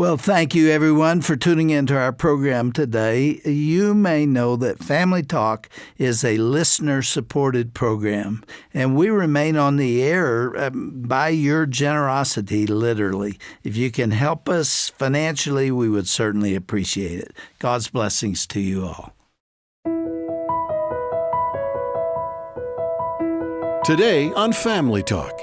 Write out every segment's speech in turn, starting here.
Well, thank you, everyone, for tuning into our program today. You may know that Family Talk is a listener-supported program, and we remain on the air by your generosity, literally. If you can help us financially, we would certainly appreciate it. God's blessings to you all. Today on Family Talk.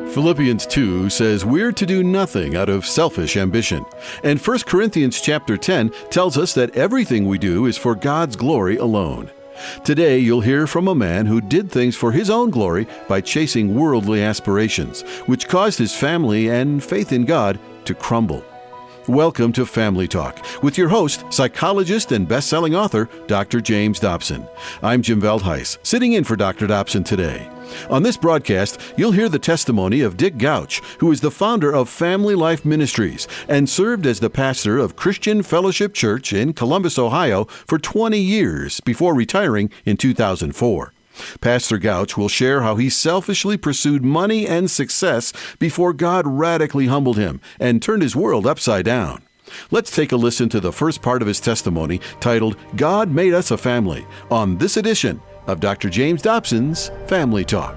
Philippians 2 says we're to do nothing out of selfish ambition. And 1 Corinthians chapter 10 tells us that everything we do is for God's glory alone. Today you'll hear from a man who did things for his own glory by chasing worldly aspirations, which caused his family and faith in God to crumble. Welcome to Family Talk with your host, psychologist and best-selling author, Dr. James Dobson. I'm Jim Veldhuis, sitting in for Dr. Dobson today. On this broadcast, you'll hear the testimony of Dick Gauch, who is the founder of Family Life Ministries and served as the pastor of Christian Fellowship Church in Columbus, Ohio for 20 years before retiring in 2004. Pastor Gauch will share how he selfishly pursued money and success before God radically humbled him and turned his world upside down. Let's take a listen to the first part of his testimony titled, God Made Us a Family, on this edition of Dr. James Dobson's Family Talk.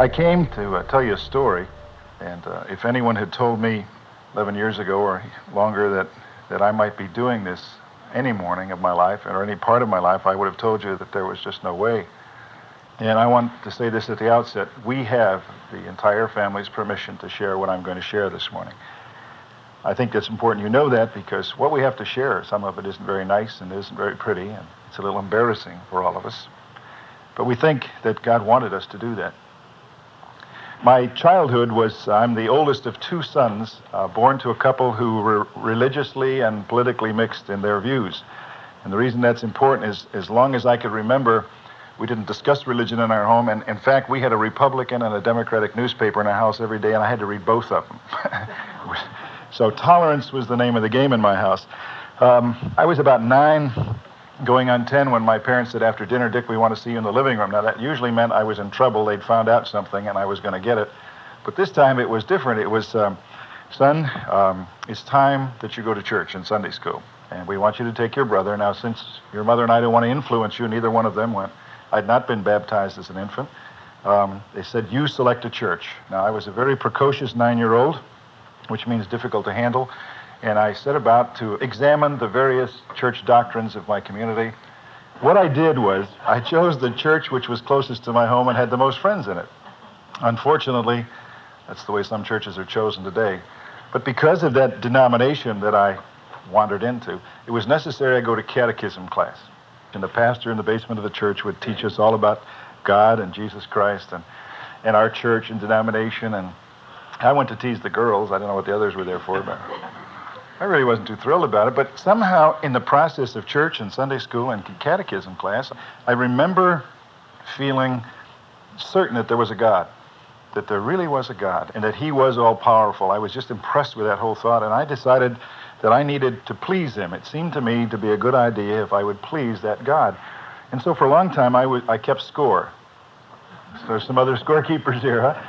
I came to tell you a story, and if anyone had told me 11 years ago or longer that I might be doing this any morning of my life or any part of my life, I would have told you that there was just no way. And I want to say this at the outset. We have the entire family's permission to share what I'm going to share this morning. I think it's important you know that, because what we have to share, some of it isn't very nice and isn't very pretty, and it's a little embarrassing for all of us. But we think that God wanted us to do that. My childhood was, I'm the oldest of two sons, born to a couple who were religiously and politically mixed in their views. And the reason that's important is, as long as I could remember, we didn't discuss religion in our home. And in fact, we had a Republican and a Democratic newspaper in our house every day, and I had to read both of them. So tolerance was the name of the game in my house. I was about 9, going on 10, when my parents said after dinner, Dick, we want to see you in the living room. Now, that usually meant I was in trouble. They'd found out something, and I was going to get it. But this time it was different. It was, son, it's time that you go to church in Sunday school. And we want you to take your brother. Now, since your mother and I don't want to influence you, neither one of them went. I'd not been baptized as an infant. They said, you select a church. Now, I was a very precocious 9-year-old, which means difficult to handle. And I set about to examine the various church doctrines of my community. What I did was, I chose the church which was closest to my home and had the most friends in it. Unfortunately, that's the way some churches are chosen today. But because of that denomination that I wandered into, it was necessary I go to catechism class. And the pastor in the basement of the church would teach us all about God and Jesus Christ and our church and denomination. And I went to tease the girls. I don't know what the others were there for, but I really wasn't too thrilled about it. But somehow in the process of church and Sunday school and catechism class, I remember feeling certain that there was a God, that there really was a God, and that he was all-powerful. I was just impressed with that whole thought, and I decided that I needed to please him. It seemed to me to be a good idea if I would please that God. And so for a long time, I kept score. So there's some other scorekeepers here, huh?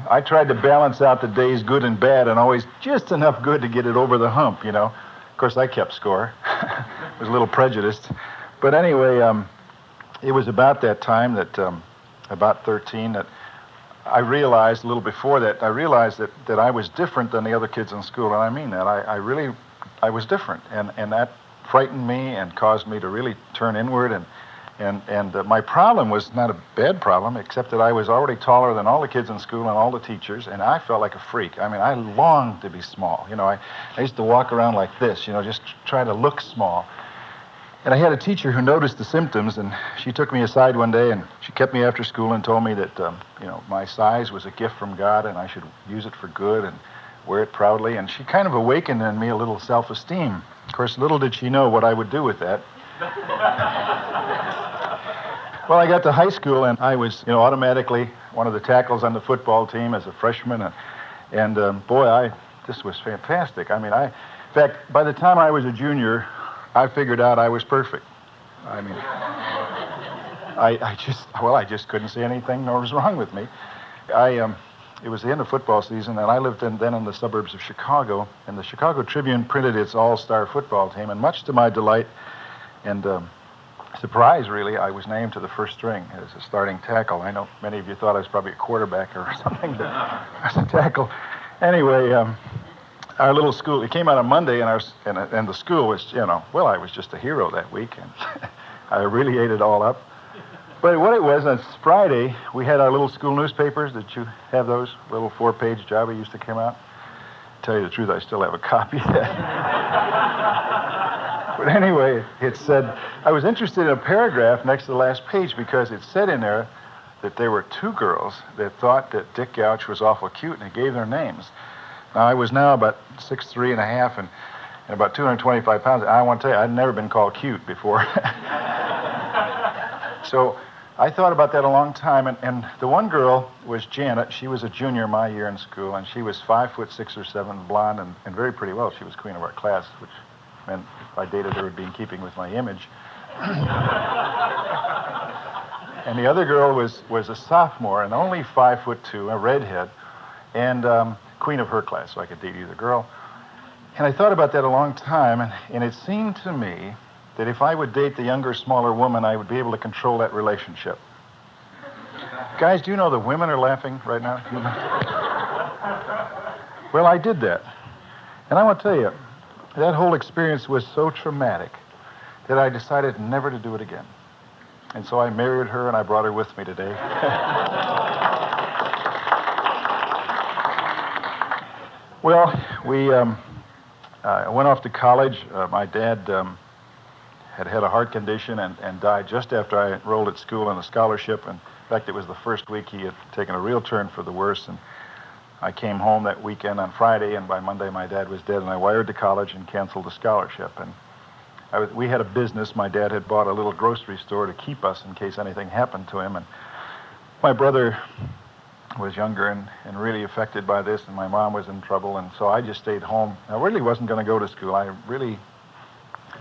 I tried to balance out the days good and bad, and always just enough good to get it over the hump, you know. Of course, I kept score. I was a little prejudiced. But anyway, it was about that time that, about 13, that I realized, a little before that, I realized that I was different than the other kids in school, and I mean that. I was different, and that frightened me and caused me to really turn inward, and my problem was not a bad problem, except that I was already taller than all the kids in school and all the teachers, and I felt like a freak. I mean, I longed to be small. You know, I used to walk around like this, you know, just try to look small. And I had a teacher who noticed the symptoms, and she took me aside one day, and she kept me after school and told me that, you know, my size was a gift from God, and I should use it for good and wear it proudly. And she kind of awakened in me a little self-esteem. Of course, little did she know what I would do with that. Well, I got to high school, and I was, you know, automatically one of the tackles on the football team as a freshman, and boy, this was fantastic. I mean, in fact, by the time I was a junior, I figured out I was perfect. I mean, I just couldn't see anything that was wrong with me. it was the end of football season, and I lived then in the suburbs of Chicago, and the Chicago Tribune printed its all-star football team, and much to my delight and surprise, really, I was named to the first string as a starting tackle. I know many of you thought I was probably a quarterback or something, but as a tackle. Anyway, our little school, it came out on Monday, and the school was, well, I was just a hero that week, and I really ate it all up. But what it was, on Friday, we had our little school newspapers. Did you have those? Little 4-page Java used to come out. To tell you the truth, I still have a copy of that. But anyway, it said, I was interested in a paragraph next to the last page because it said in there that there were 2 girls that thought that Dick Gauch was awful cute, and it gave their names. Now, I was now about 6'3" and a half and about 225 pounds. I want to tell you, I'd never been called cute before. So I thought about that a long time, and the one girl was Janet. She was a junior my year in school, and she was 5'6" or 7", blonde, and very pretty well. She was queen of our class, which meant if I dated her, it would be in keeping with my image. And the other girl was a sophomore and only 5'2", a redhead, and queen of her class, so I could date either girl. And I thought about that a long time, and it seemed to me that if I would date the younger, smaller woman, I would be able to control that relationship. Guys, do you know the women are laughing right now? Well, I did that. And I want to tell you, that whole experience was so traumatic that I decided never to do it again. And so I married her, and I brought her with me today. Well, we went off to college. My dad had a heart condition and died just after I enrolled at school on a scholarship. And in fact, it was the first week he had taken a real turn for the worse. And I came home that weekend on Friday, and by Monday my dad was dead, and I wired to college and canceled the scholarship. And we had a business. My dad had bought a little grocery store to keep us in case anything happened to him. And my brother was younger and really affected by this, and my mom was in trouble, and so I just stayed home. I really wasn't going to go to school. I really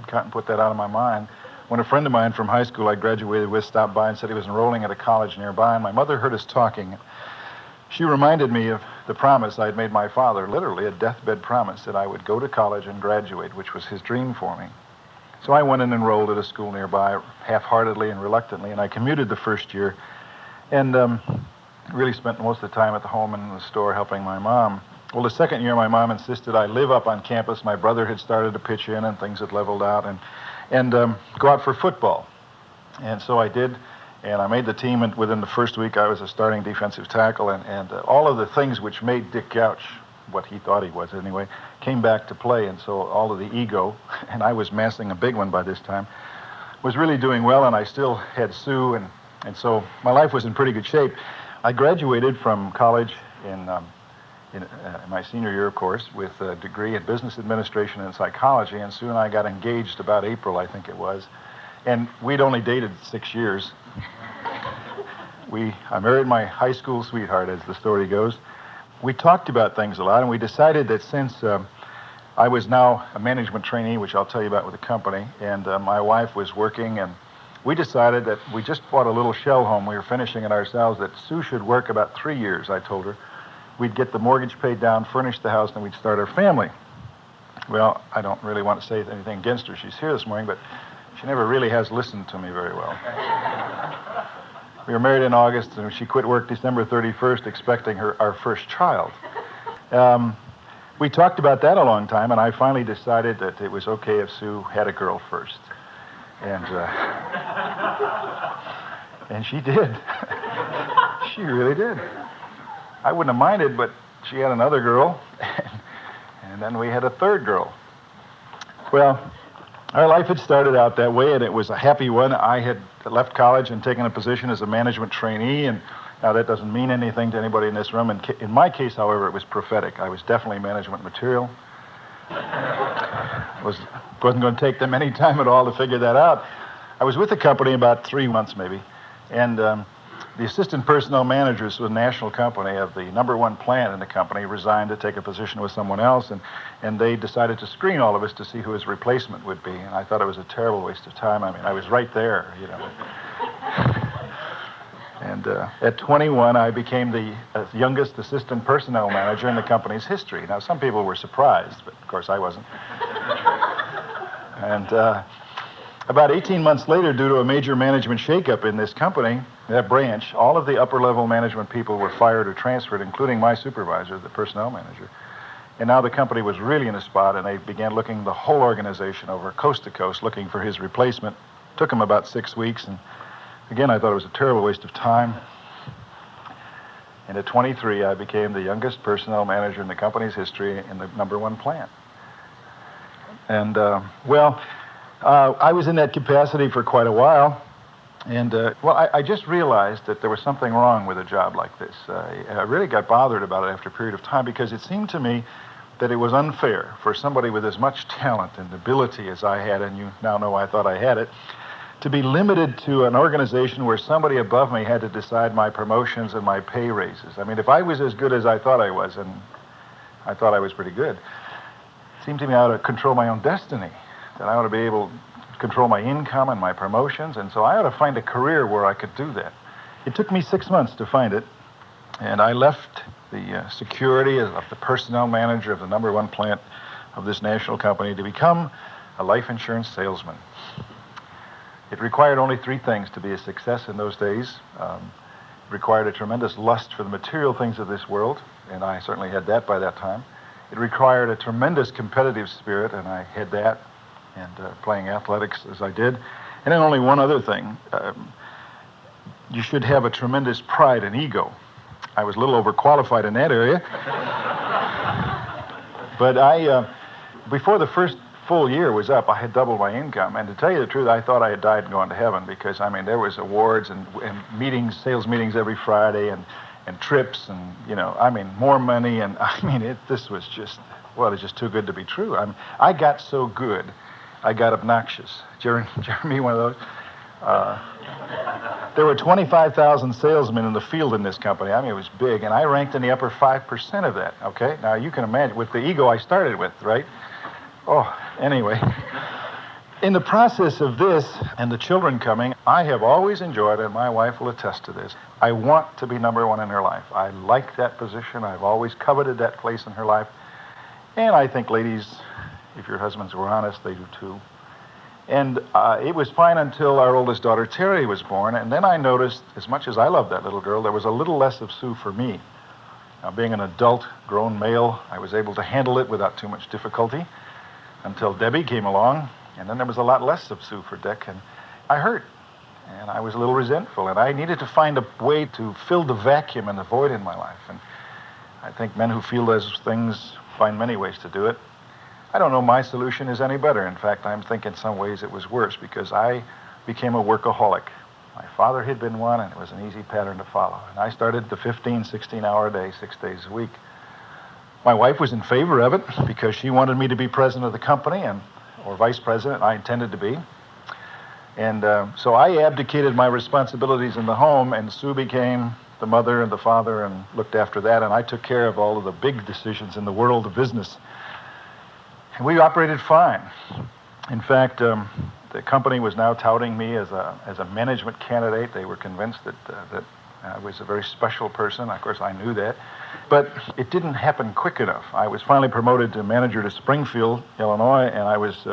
had put that out of my mind. When a friend of mine from high school I graduated with stopped by and said he was enrolling at a college nearby, and my mother heard us talking. She reminded me of the promise I had made my father, literally a deathbed promise, that I would go to college and graduate, which was his dream for me. So I went and enrolled at a school nearby, half-heartedly and reluctantly, and I commuted the first year, and really spent most of the time at the home and in the store helping my mom. Well, the second year, my mom insisted I live up on campus. My brother had started to pitch in, and things had leveled out, and go out for football. And so I did, and I made the team, and within the first week, I was a starting defensive tackle, and all of the things which made Dick Gauch what he thought he was anyway, came back to play, and so all of the ego, and I was massing a big one by this time, was really doing well, and I still had Sue, and so my life was in pretty good shape. I graduated from college in my senior year, of course, with a degree in business administration and psychology, and Sue and I got engaged about April, I think it was, and we'd only dated 6 years. I married my high school sweetheart, as the story goes. We talked about things a lot, and we decided that since I was now a management trainee, which I'll tell you about with the company, and my wife was working, and we decided that we just bought a little shell home. We were finishing it ourselves, that Sue should work about 3 years, I told her. We'd get the mortgage paid down, furnish the house, and we'd start our family. Well, I don't really want to say anything against her. She's here this morning, but she never really has listened to me very well. We were married in August, and she quit work December 31st, expecting our first child. We talked about that a long time, and I finally decided that it was okay if Sue had a girl first. And she did. She really did. I wouldn't have minded, but she had another girl, and then we had a third girl. Well, our life had started out that way, and it was a happy one. I had left college and taken a position as a management trainee, and now that doesn't mean anything to anybody in this room. In my case, however, it was prophetic. I was definitely management material. Wasn't going to take them any time at all to figure that out. I was with the company about 3 months maybe, and the assistant personnel manager, so a national company of the #1 plant in the company, resigned to take a position with someone else, and they decided to screen all of us to see who his replacement would be. And I thought it was a terrible waste of time. I mean, I was right there, you know. And at 21, I became the youngest assistant personnel manager in the company's history. Now, some people were surprised, but of course I wasn't. And about 18 months later, due to a major management shakeup in this company, that branch, all of the upper-level management people were fired or transferred, including my supervisor, the personnel manager. And now the company was really in a spot, and they began looking the whole organization over, coast to coast, looking for his replacement. Took him about 6 weeks, and again, I thought it was a terrible waste of time. And at 23, I became the youngest personnel manager in the company's history in the #1 plant. And, I was in that capacity for quite a while. And, I just realized that there was something wrong with a job like this. I really got bothered about it after a period of time, because it seemed to me that it was unfair for somebody with as much talent and ability as I had, and you now know I thought I had it, to be limited to an organization where somebody above me had to decide my promotions and my pay raises. I mean, if I was as good as I thought I was, and I thought I was pretty good, it seemed to me I ought to control my own destiny, that I ought to be able to control my income and my promotions, and so I ought to find a career where I could do that. It took me 6 months to find it, and I left the security of the personnel manager of the #1 plant of this national company to become a life insurance salesman. It required only 3 things to be a success in those days. It required a tremendous lust for the material things of this world, and I certainly had that by that time. It required a tremendous competitive spirit, and I had that, and playing athletics as I did. And then only one other thing. You should have a tremendous pride and ego. I was a little overqualified in that area. But before the first full year was up, I had doubled my income. And to tell you the truth, I thought I had died and gone to heaven, because, I mean, there was awards and meetings, sales meetings every Friday, and trips, and, you know, I mean, more money. And, I mean, this was just, well, it's just too good to be true. I got so good, I got obnoxious. Jeremy, one of those? There were 25,000 salesmen in the field in this company. I mean, it was big, and I ranked in the upper 5% of that, okay? Now, you can imagine, with the ego I started with, right? Oh, anyway. In the process of this and the children coming, I have always enjoyed, and my wife will attest to this, I want to be #1 in her life. I like that position. I've always coveted that place in her life. And I think, ladies, if your husbands were honest, they do too. And it was fine until our oldest daughter, Terry, was born. And then I noticed, as much as I loved that little girl, there was a little less of Sue for me. Now, being an adult, grown male, I was able to handle it without too much difficulty until Debbie came along. And then there was a lot less of Sue for Dick. And I hurt. And I was a little resentful. And I needed to find a way to fill the vacuum and the void in my life. And I think men who feel those things find many ways to do it. I don't know my solution is any better. In fact, I'm thinking in some ways it was worse, because I became a workaholic. My father had been one, and it was an easy pattern to follow. And I started the 15, 16-hour day, 6 days a week. My wife was in favor of it because she wanted me to be president of the company, or vice president. I intended to be. And so I abdicated my responsibilities in the home, and Sue became the mother and the father and looked after that, and I took care of all of the big decisions in the world of business. And we operated fine. In fact, the company was now touting me as a management candidate. They were convinced that I was a very special person. Of course, I knew that. But it didn't happen quick enough. I was finally promoted to manager to Springfield, Illinois, and I was,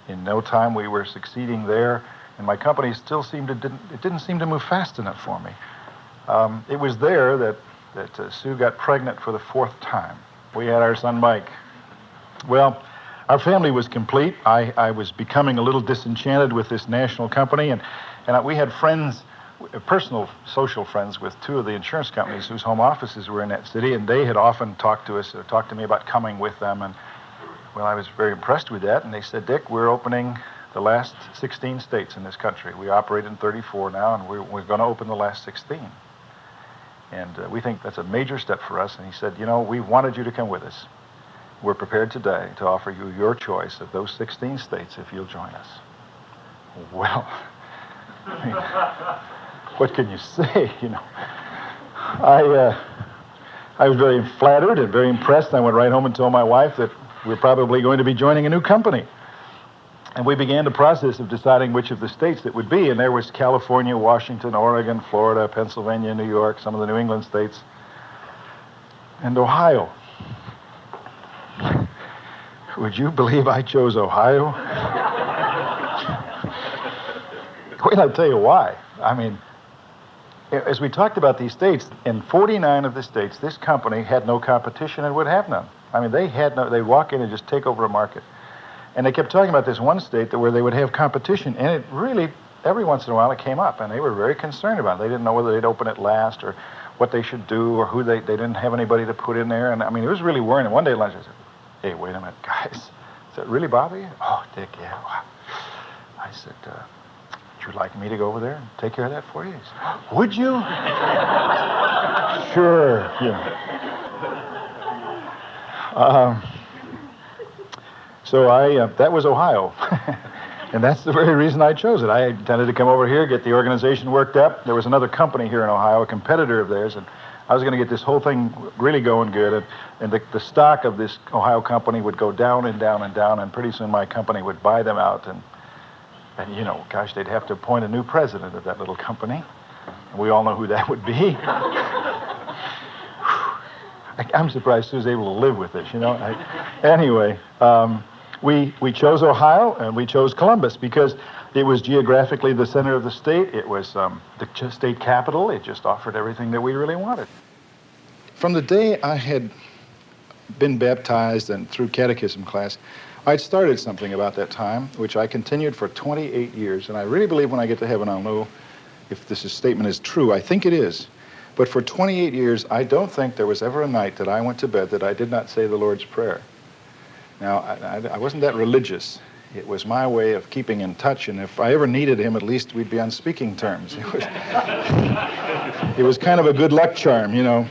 in no time, we were succeeding there. And my company still didn't seem to move fast enough for me. It was there that Sue got pregnant for the 4th time. We had our son, Mike. Well, our family was complete. I was becoming a little disenchanted with this national company, and we had friends, personal social friends with 2 of the insurance companies whose home offices were in that city, and they had often talked to me about coming with them, and, well, I was very impressed with that, and they said, Dick, we're opening the last 16 states in this country. We operate in 34 now, and we're going to open the last 16. And we think that's a major step for us, and he said, you know, we wanted you to come with us. We're prepared today to offer you your choice of those 16 states if you'll join us. Well, I mean, what can you say, you know? I was very flattered and very impressed. I went right home and told my wife that we're probably going to be joining a new company. And we began the process of deciding which of the states it would be. And there was California, Washington, Oregon, Florida, Pennsylvania, New York, some of the New England states, and Ohio. Would you believe I chose Ohio? Wait, I'll tell you why. I mean, as we talked about these states, in 49 of the states, this company had no competition and would have none. I mean, they'd walk in and just take over a market. And they kept talking about this one state where they would have competition, and it really, every once in a while, it came up, and they were very concerned about it. They didn't know whether they'd open it last or what they should do or who they didn't have anybody to put in there. And I mean, it was really worrying. And one day at lunch, I said, "Hey, wait a minute, guys. Does that really bother you?" "Oh, Dick, yeah." I said, "Would you like me to go over there and take care of that for you?" He said, "Would you?" "Sure, yeah." So that was Ohio. And that's the very reason I chose it. I intended to come over here, get the organization worked up. There was another company here in Ohio, a competitor of theirs, and I was going to get this whole thing really going good. And the stock of this Ohio company would go down and down and down, and pretty soon my company would buy them out. And you know, gosh, they'd have to appoint a new president of that little company. And we all know who that would be. I'm surprised Sue's able to live with this, you know. Anyway, we chose Ohio, and we chose Columbus because it was geographically the center of the state. It was the state capital. It just offered everything that we really wanted. From the day I had been baptized and through catechism class, I'd started something about that time, which I continued for 28 years. And I really believe when I get to heaven, I'll know if this statement is true. I think it is. But for 28 years, I don't think there was ever a night that I went to bed that I did not say the Lord's Prayer. Now, I wasn't that religious. It was my way of keeping in touch, and if I ever needed him, at least we'd be on speaking terms. It was kind of a good luck charm, you know.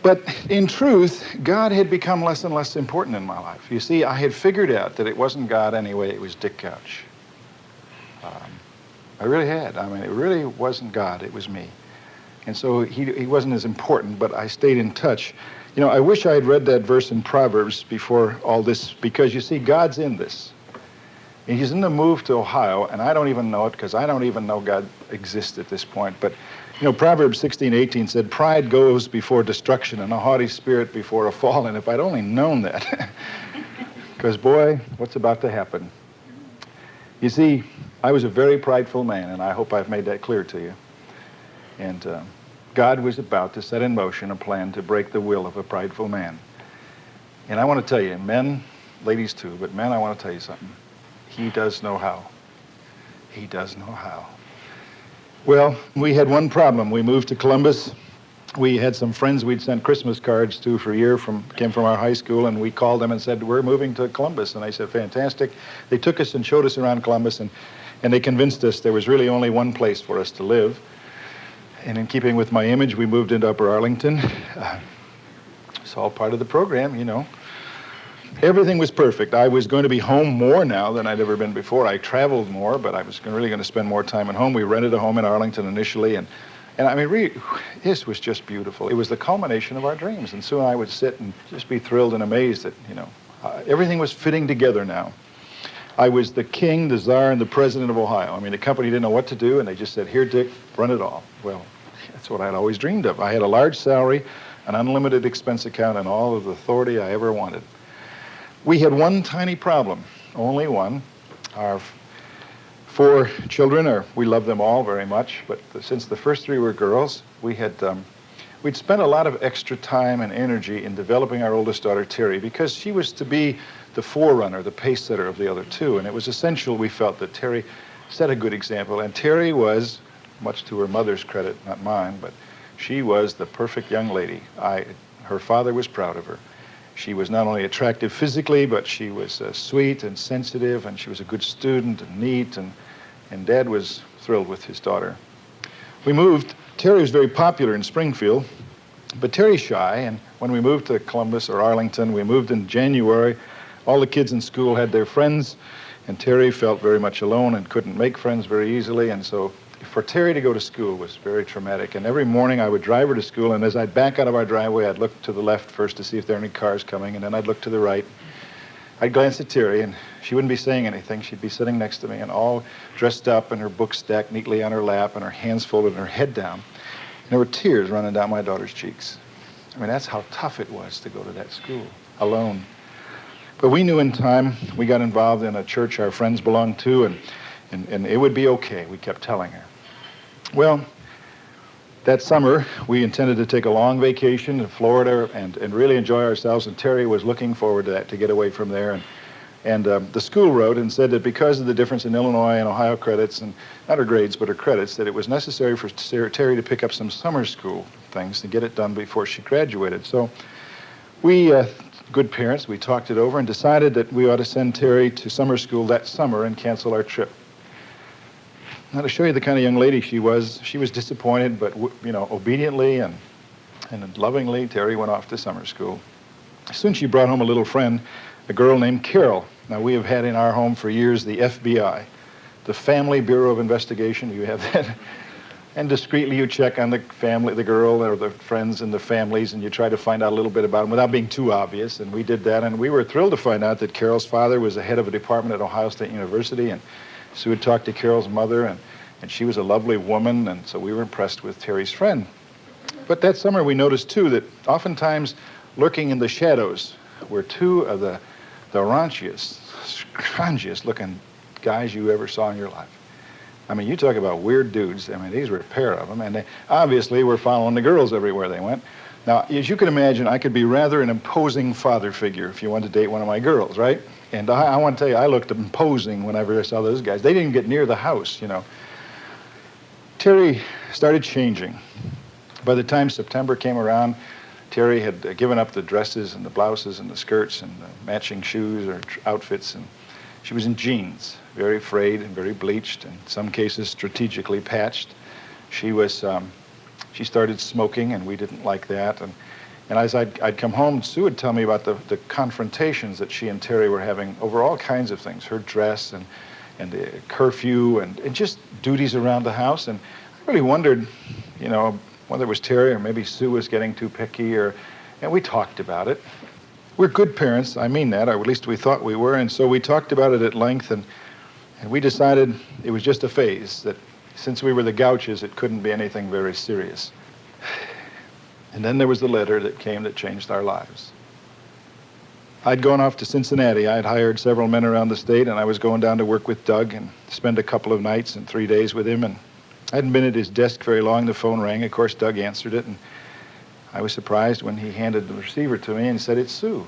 But in truth, God had become less and less important in my life. You see, I had figured out that it wasn't God anyway, it was Dick Gauch. I really had. I mean, it really wasn't God, it was me. And so he wasn't as important, but I stayed in touch. You know, I wish I had read that verse in Proverbs before all this, because you see, God's in this. And he's in the move to Ohio, and I don't even know it, because I don't even know God exists at this point. But, you know, Proverbs 16:18 said, "Pride goes before destruction, and a haughty spirit before a fall." And if I'd only known that, because, boy, what's about to happen? You see, I was a very prideful man, and I hope I've made that clear to you. And God was about to set in motion a plan to break the will of a prideful man. And I want to tell you, men, ladies too, but men, I want to tell you something. He does know how. He does know how. Well, we had one problem. We moved to Columbus. We had some friends we'd sent Christmas cards to for a year, came from our high school, and we called them and said, "We're moving to Columbus." And they said, "Fantastic." They took us and showed us around Columbus, and they convinced us there was really only one place for us to live. And in keeping with my image, we moved into Upper Arlington. It's all part of the program, you know. Everything was perfect. I was going to be home more now than I'd ever been before. I traveled more, but I was really going to spend more time at home. We rented a home in Arlington initially, and I mean, really, this was just beautiful. It was the culmination of our dreams, and Sue and I would sit and just be thrilled and amazed that, you know, everything was fitting together now. I was the king, the czar, and the president of Ohio. I mean, the company didn't know what to do, and they just said, "Here, Dick, run it all." Well, that's what I'd always dreamed of. I had a large salary, an unlimited expense account, and all of the authority I ever wanted. We had one tiny problem, only one. Our 4 children, we love them all very much, but since the first 3 were girls, we'd spent a lot of extra time and energy in developing our oldest daughter, Terry, because she was to be the forerunner, the pace setter of the other 2, and it was essential, we felt, that Terry set a good example. And Terry was, much to her mother's credit, not mine, but she was the perfect young lady. Her father was proud of her. She was not only attractive physically, but she was sweet and sensitive, and she was a good student and neat, and Dad was thrilled with his daughter. We moved. Terry was very popular in Springfield, but Terry's shy, and when we moved to Columbus or Arlington, we moved in January. All the kids in school had their friends, and Terry felt very much alone and couldn't make friends very easily, and so for Terry to go to school was very traumatic. And every morning I would drive her to school, and as I'd back out of our driveway, I'd look to the left first to see if there are any cars coming, and then I'd look to the right. I'd glance at Terry, and she wouldn't be saying anything. She'd be sitting next to me and all dressed up and her book stacked neatly on her lap and her hands folded and her head down. And there were tears running down my daughter's cheeks. I mean, that's how tough it was to go to that school alone. But we knew in time, we got involved in a church our friends belonged to, and it would be okay, we kept telling her. Well, that summer, we intended to take a long vacation to Florida and really enjoy ourselves, and Terry was looking forward to that, to get away from there. And the school wrote and said that because of the difference in Illinois and Ohio credits, and not her grades, but her credits, that it was necessary for Terry to pick up some summer school things to get it done before she graduated. So we, good parents, we talked it over and decided that we ought to send Terry to summer school that summer and cancel our trip. Now, to show you the kind of young lady she was disappointed, but obediently and lovingly, Terry went off to summer school. Soon she brought home a little friend, a girl named Carol. Now, we have had in our home for years the FBI, the Family Bureau of Investigation. You have that. And discreetly you check on the family, the girl or the friends and the families, and you try to find out a little bit about them without being too obvious. And we did that, and we were thrilled to find out that Carol's father was the head of a department at Ohio State University, and Sue had talked to Carol's mother, and she was a lovely woman, and so we were impressed with Terry's friend. But that summer we noticed, too, that oftentimes lurking in the shadows were two of the raunchiest, scroungiest-looking guys you ever saw in your life. I mean, you talk about weird dudes. I mean, these were a pair of them, and they obviously were following the girls everywhere they went. Now, as you can imagine, I could be rather an imposing father figure if you wanted to date one of my girls, right? And I want to tell you, I looked imposing whenever I saw those guys. They didn't get near the house, Terry started changing. By the time September came around, Terry had given up the dresses and the blouses and the skirts and the matching shoes or outfits, and she was in jeans, very frayed and very bleached, in some cases strategically patched. She started smoking, and we didn't like that. And as I'd come home, Sue would tell me about the confrontations that she and Terry were having over all kinds of things, her dress and the curfew and just duties around the house. And I really wondered, whether it was Terry or maybe Sue was getting too picky, and we talked about it. We're good parents, I mean that, or at least we thought we were, and so we talked about it at length, and we decided it was just a phase, that since we were the Gauches, it couldn't be anything very serious. And then there was the letter that came that changed our lives. I'd gone off to Cincinnati. I had hired several men around the state, and I was going down to work with Doug and spend a couple of nights and 3 days with him. And I hadn't been at his desk very long. The phone rang. Of course, Doug answered it, and I was surprised when he handed the receiver to me and said, "It's Sue."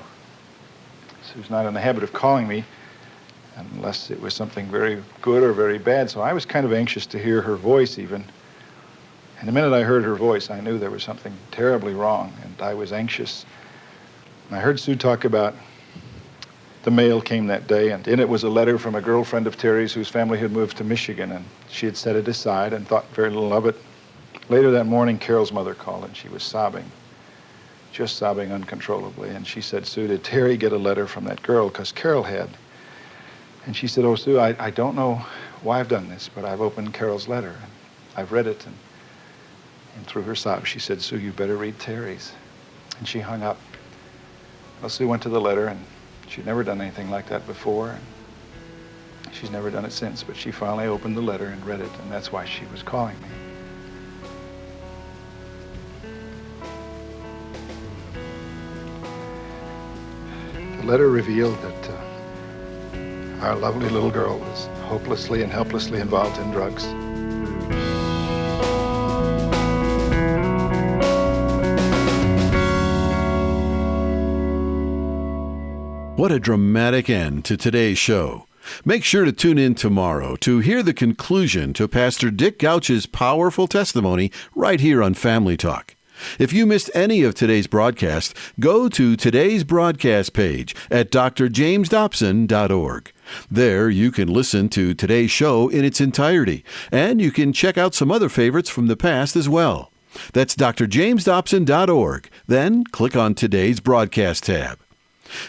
Sue's not in the habit of calling me unless it was something very good or very bad, so I was kind of anxious to hear her voice even. And the minute I heard her voice, I knew there was something terribly wrong, and I was anxious. And I heard Sue talk about the mail came that day, and in it was a letter from a girlfriend of Terry's whose family had moved to Michigan, and she had set it aside and thought very little of it. Later that morning, Carol's mother called, and she was sobbing, just sobbing uncontrollably. And she said, "Sue, did Terry get a letter from that girl?" Because Carol had. And she said, "Oh, Sue, I don't know why I've done this, but I've opened Carol's letter, and I've read it." And through her sobs, she said, "Sue, you better read Terry's." And she hung up. Well, Sue went to the letter, and she'd never done anything like that before. And she's never done it since, but she finally opened the letter and read it, and that's why she was calling me. The letter revealed that our lovely little girl was hopelessly and helplessly involved in drugs. What a dramatic end to today's show. Make sure to tune in tomorrow to hear the conclusion to Pastor Dick Gauch's powerful testimony right here on Family Talk. If you missed any of today's broadcast, go to today's broadcast page at drjamesdobson.org. There you can listen to today's show in its entirety, and you can check out some other favorites from the past as well. That's drjamesdobson.org. Then click on today's broadcast tab.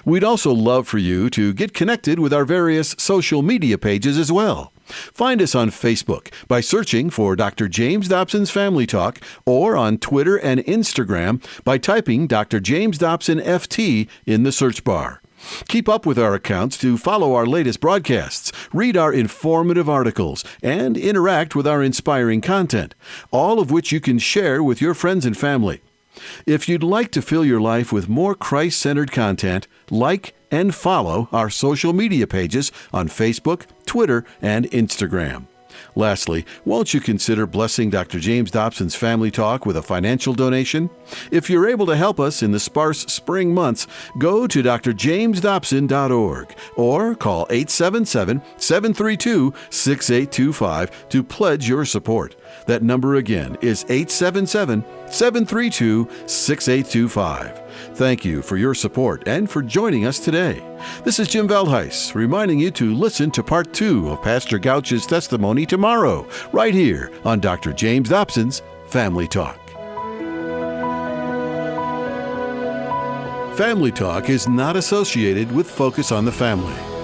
We'd also love for you to get connected with our various social media pages as well. Find us on Facebook by searching for Dr. James Dobson's Family Talk, or on Twitter and Instagram by typing Dr. James Dobson FT in the search bar. Keep up with our accounts to follow our latest broadcasts, read our informative articles, and interact with our inspiring content, all of which you can share with your friends and family. If you'd like to fill your life with more Christ-centered content, like and follow our social media pages on Facebook, Twitter, and Instagram. Lastly, won't you consider blessing Dr. James Dobson's Family Talk with a financial donation? If you're able to help us in the sparse spring months, go to drjamesdobson.org or call 877-732-6825 to pledge your support. That number again is 877-732-6825. Thank you for your support and for joining us today. This is Jim Veldhuis reminding you to listen to part 2 of Pastor Gauch's testimony tomorrow, right here on Dr. James Dobson's Family Talk. Family Talk is not associated with Focus on the Family.